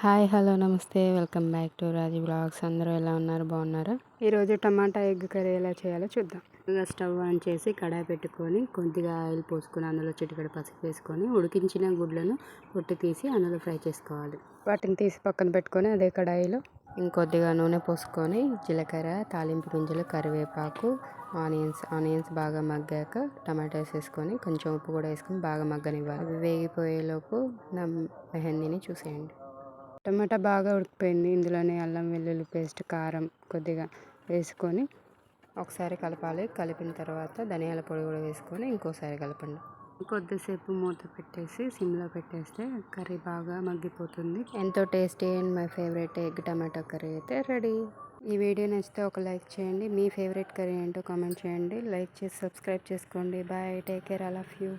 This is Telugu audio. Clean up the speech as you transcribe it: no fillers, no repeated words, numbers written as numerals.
Hi hello namaste welcome back to Raji blogs. అందరూ ఎలా ఉన్నారు, బాగున్నారా? ఈరోజు టమాటా ఎగ్ కర్రీ ఎలా చేయాలో చూద్దాం. ఇంకా స్టవ్ ఆన్ చేసి కడాయి పెట్టుకొని కొద్దిగా ఆయిల్ పోసుకొని అందులో చిటికెడు పసుపు వేసుకొని ఉడికించిన గుడ్లను పొట్టు తీసి అందులో ఫ్రై చేసుకోవాలి. వాటిని తీసి పక్కన పెట్టుకొని అదే కడాయిలో ఇంకొద్దిగా నూనె పోసుకొని జీలకర్ర, తాలింపు గింజలు, కరివేపాకు, ఆనియన్స్ బాగా మగ్గాక టమాటాస్ వేసుకొని కొంచెం ఉప్పు కూడా వేసుకొని బాగా మగ్గనివ్వాలి. అవి వేగిపోయేలోపు నా మెహందీని చూసేయండి. టమాటా బాగా ఉడికిపోయింది. ఇందులోనే అల్లం వెల్లుల్లి పేస్ట్, కారం కొద్దిగా వేసుకొని ఒకసారి కలపాలి. కలిపిన తర్వాత ధనియాల పొడి కూడా వేసుకొని ఇంకోసారి కలపండి. కొద్దిసేపు మూత పెట్టేసి సిమ్లో పెట్టేస్తే కర్రీ బాగా మగ్గిపోతుంది. ఎంతో tasty and my favourite egg tomato curry అయితే రెడీ. ఈ వీడియో నచ్చితే ఒక లైక్ చేయండి. మీ ఫేవరెట్ కర్రీ ఏంటో కామెంట్ చేయండి. లైక్ చేసి సబ్స్క్రైబ్ చేసుకోండి. Bye, take care, I love you.